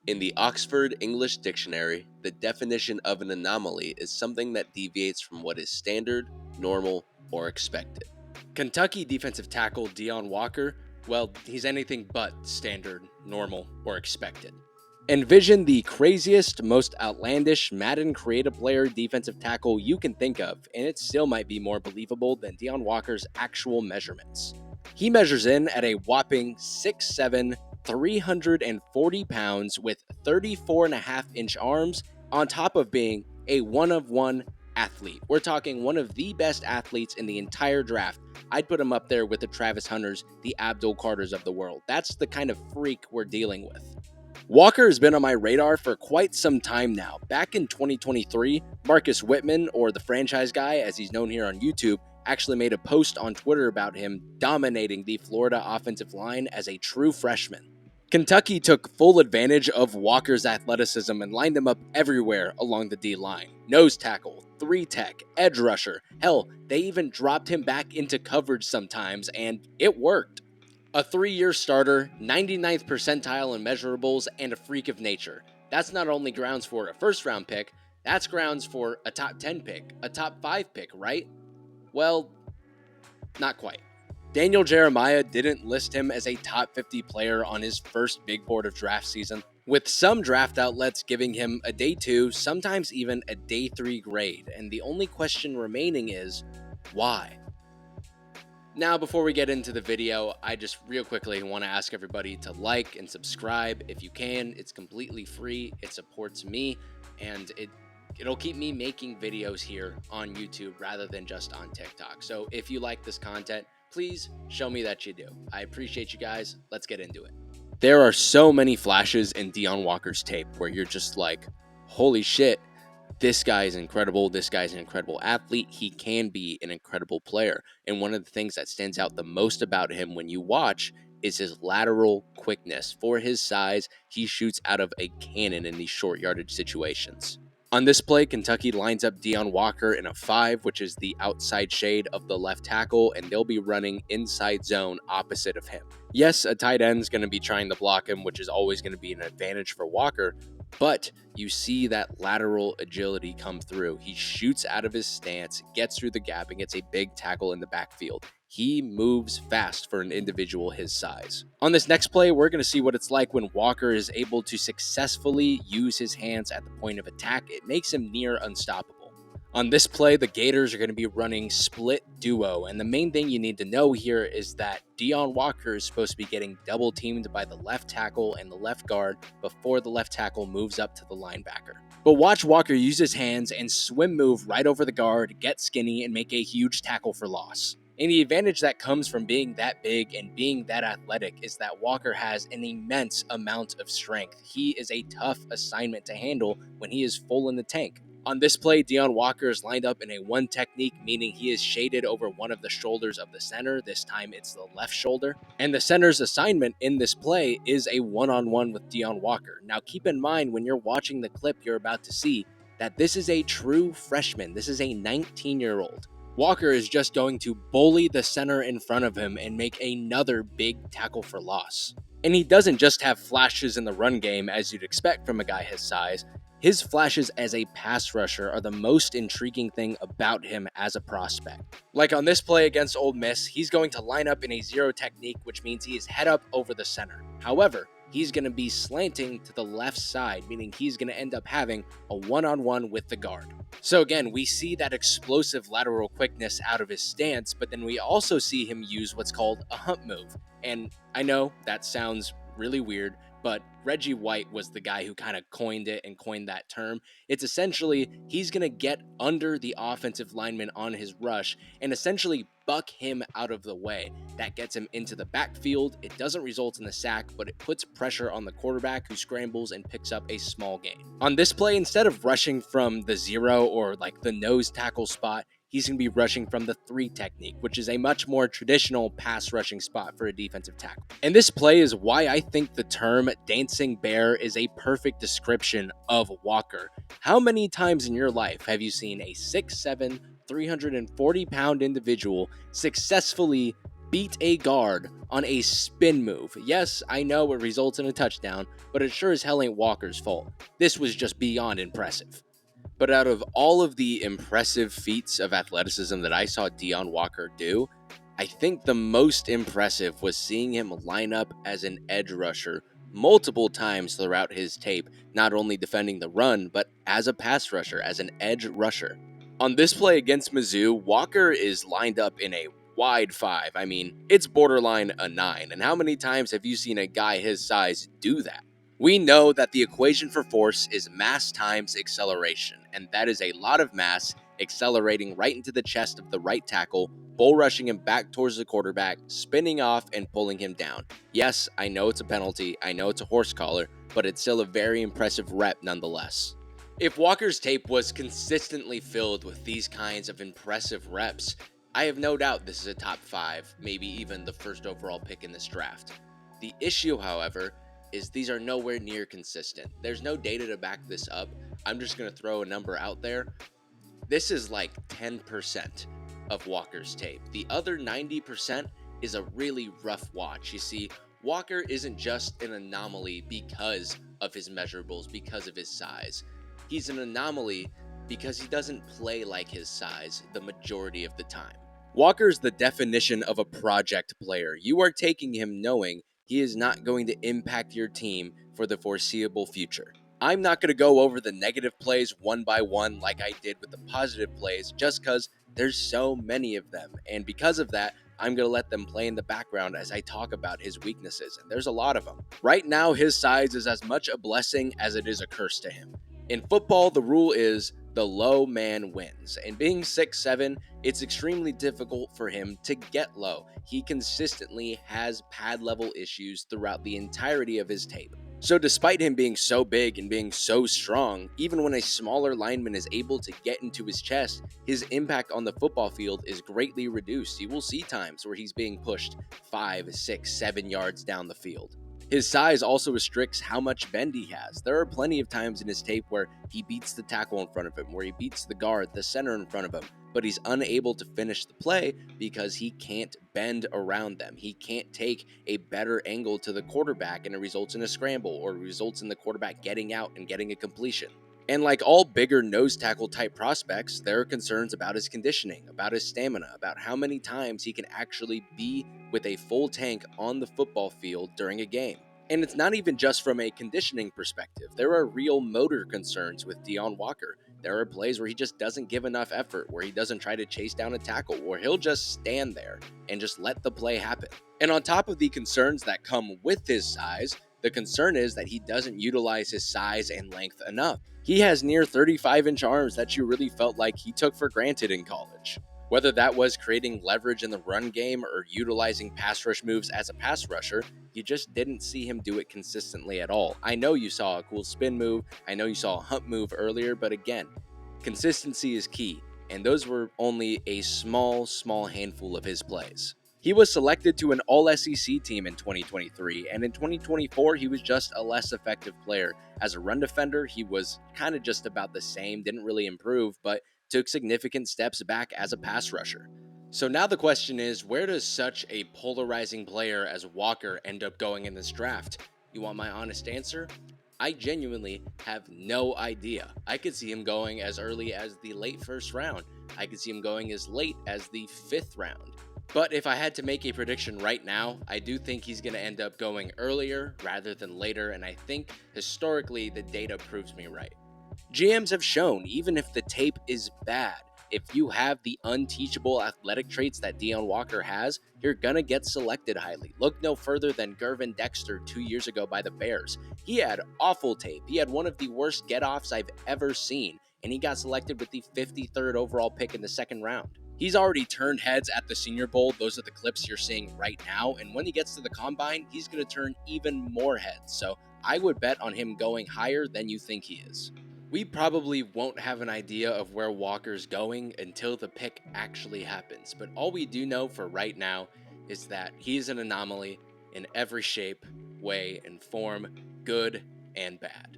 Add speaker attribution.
Speaker 1: In the Oxford English Dictionary, the definition of an anomaly is something that deviates from what is standard, normal, or expected.
Speaker 2: Kentucky defensive tackle Deone Walker, well, he's anything but standard, normal, or expected. Envision the craziest, most outlandish Madden creative player defensive tackle you can think of, and it still might be more believable than Deone Walker's actual measurements. He measures in at a whopping 6'7", 340 pounds with 34.5-inch arms, on top of being a one-of-one athlete. We're talking one of the best athletes in the entire draft. I'd put him up there with the Travis Hunters, the Abdul Carters of the world. That's the kind of freak we're dealing with. Walker has been on my radar for quite some time now. Back in 2023, Marcus Whitman, or the franchise guy as he's known here on YouTube, actually made a post on Twitter about him dominating the Florida offensive line as a true freshman. Kentucky took full advantage of Walker's athleticism and lined him up everywhere along the D-line. Nose tackle, 3-tech, edge rusher. Hell, they even dropped him back into coverage sometimes, and it worked. A 3-year starter, 99th percentile in measurables, and a freak of nature. That's not only grounds for a first-round pick, that's grounds for a top 10 pick, a top 5 pick, right? Well, not quite. Daniel Jeremiah didn't list him as a top 50 player on his first big board of draft season, with some draft outlets giving him a day 2, sometimes even a day 3 grade, and the only question remaining is, why? Now, before we get into the video, I just real quickly want to ask everybody to like and subscribe if you can. It's completely free, it supports me, and it'll keep me making videos here on YouTube rather than just on TikTok. So if you like this content, please show me that you do. I appreciate you guys. Let's get into it. There are so many flashes in Deone Walker's tape where you're just like, holy shit, this guy is incredible. This guy's an incredible athlete. He can be an incredible player. And one of the things that stands out the most about him when you watch is his lateral quickness. For his size, he shoots out of a cannon in these short yardage situations. On this play, Kentucky lines up Deone Walker in a 5, which is the outside shade of the left tackle, and they'll be running inside zone opposite of him. Yes, a tight end is going to be trying to block him, which is always going to be an advantage for Walker, but you see that lateral agility come through. He shoots out of his stance, gets through the gap, and gets a big tackle in the backfield. He moves fast for an individual his size. On this next play, we're going to see what it's like when Walker is able to successfully use his hands at the point of attack. It makes him near unstoppable. On this play, the Gators are going to be running split duo, and the main thing you need to know here is that Deone Walker is supposed to be getting double teamed by the left tackle and the left guard before the left tackle moves up to the linebacker. But watch Walker use his hands and swim move right over the guard, get skinny, and make a huge tackle for loss. And the advantage that comes from being that big and being that athletic is that Walker has an immense amount of strength. He is a tough assignment to handle when he is full in the tank. On this play, Deone Walker is lined up in a 1 technique, meaning he is shaded over one of the shoulders of the center. This time it's the left shoulder. And the center's assignment in this play is a one-on-one with Deone Walker. Now keep in mind when you're watching the clip you're about to see that this is a true freshman. This is a 19-year-old. Walker is just going to bully the center in front of him and make another big tackle for loss. And he doesn't just have flashes in the run game as you'd expect from a guy his size. His flashes as a pass rusher are the most intriguing thing about him as a prospect. Like on this play against Ole Miss, he's going to line up in a 0 technique, which means he is head up over the center. However, he's going to be slanting to the left side, meaning he's going to end up having a one-on-one with the guard. So again, we see that explosive lateral quickness out of his stance, but then we also see him use what's called a hump move. And I know that sounds really weird, but Reggie White was the guy who kind of coined it and coined that term. It's essentially he's going to get under the offensive lineman on his rush and essentially buck him out of the way. That gets him into the backfield. It doesn't result in a sack, but it puts pressure on the quarterback who scrambles and picks up a small gain. On this play, instead of rushing from the 0 or like the nose tackle spot, he's going to be rushing from the 3 technique, which is a much more traditional pass rushing spot for a defensive tackle. And this play is why I think the term dancing bear is a perfect description of Walker. How many times in your life have you seen a 6'7", 340-pound individual successfully beat a guard on a spin move. Yes, I know it results in a touchdown, but it sure as hell ain't Walker's fault. This was just beyond impressive. But out of all of the impressive feats of athleticism that I saw Deone Walker do, I think the most impressive was seeing him line up as an edge rusher multiple times throughout his tape, not only defending the run, but as a pass rusher, as an edge rusher. On this play against Mizzou, Walker is lined up in a wide 5. I mean, it's borderline a 9. And how many times have you seen a guy his size do that? We know that the equation for force is mass times acceleration, and that is a lot of mass accelerating right into the chest of the right tackle, bull rushing him back towards the quarterback, spinning off, and pulling him down. Yes, I know it's a penalty, I know it's a horse collar, but it's still a very impressive rep nonetheless. If Walker's tape was consistently filled with these kinds of impressive reps, I have no doubt this is a top 5, maybe even the first overall pick in this draft. The issue, however, is these are nowhere near consistent. There's no data to back this up. I'm just going to throw a number out there. This is like 10% of Walker's tape. The other 90% is a really rough watch. You see, Walker isn't just an anomaly because of his measurables, because of his size. He's an anomaly because he doesn't play like his size the majority of the time. Walker's the definition of a project player. You are taking him knowing he is not going to impact your team for the foreseeable future. I'm not going to go over the negative plays one by one like I did with the positive plays just because there's so many of them. And because of that, I'm going to let them play in the background as I talk about his weaknesses. And there's a lot of them. Right now, his size is as much a blessing as it is a curse to him. In football, the rule is the low man wins. And being 6'7", it's extremely difficult for him to get low. He consistently has pad level issues throughout the entirety of his tape. So despite him being so big and being so strong, even when a smaller lineman is able to get into his chest, his impact on the football field is greatly reduced. You will see times where he's being pushed 5, 6, 7 yards down the field. His size also restricts how much bend he has. There are plenty of times in his tape where he beats the tackle in front of him, where he beats the guard, the center in front of him, but he's unable to finish the play because he can't bend around them. He can't take a better angle to the quarterback, and it results in a scramble or results in the quarterback getting out and getting a completion. And like all bigger nose tackle type prospects, there are concerns about his conditioning, about his stamina, about how many times he can actually be with a full tank on the football field during a game. And it's not even just from a conditioning perspective. There are real motor concerns with Deone Walker. There are plays where he just doesn't give enough effort, where he doesn't try to chase down a tackle, where he'll just stand there and just let the play happen. And on top of the concerns that come with his size, the concern is that he doesn't utilize his size and length enough. He has near 35-inch arms that you really felt like he took for granted in college. Whether that was creating leverage in the run game or utilizing pass rush moves as a pass rusher, you just didn't see him do it consistently at all. I know you saw a cool spin move, I know you saw a hump move earlier, but again, consistency is key, and those were only a small handful of his plays. He was selected to an All-SEC team in 2023, and in 2024, he was just a less effective player. As a run defender, he was kind of just about the same, didn't really improve, but took significant steps back as a pass rusher. So now the question is, where does such a polarizing player as Walker end up going in this draft? You want my honest answer? I genuinely have no idea. I could see him going as early as the late first round. I could see him going as late as the 5th round. But if I had to make a prediction right now, I do think he's going to end up going earlier rather than later, and I think historically the data proves me right. GMs have shown, even if the tape is bad, if you have the unteachable athletic traits that Deone Walker has, you're gonna get selected highly. Look no further than Gervin Dexter 2 years ago by the Bears. He had awful tape. He had one of the worst get-offs I've ever seen, and he got selected with the 53rd overall pick in the 2nd round. He's already turned heads at the Senior Bowl. Those are the clips you're seeing right now, and when he gets to the Combine, he's gonna turn even more heads. So I would bet on him going higher than you think he is. We probably won't have an idea of where Walker's going until the pick actually happens, but all we do know for right now is that he's an anomaly in every shape, way, and form, good and bad.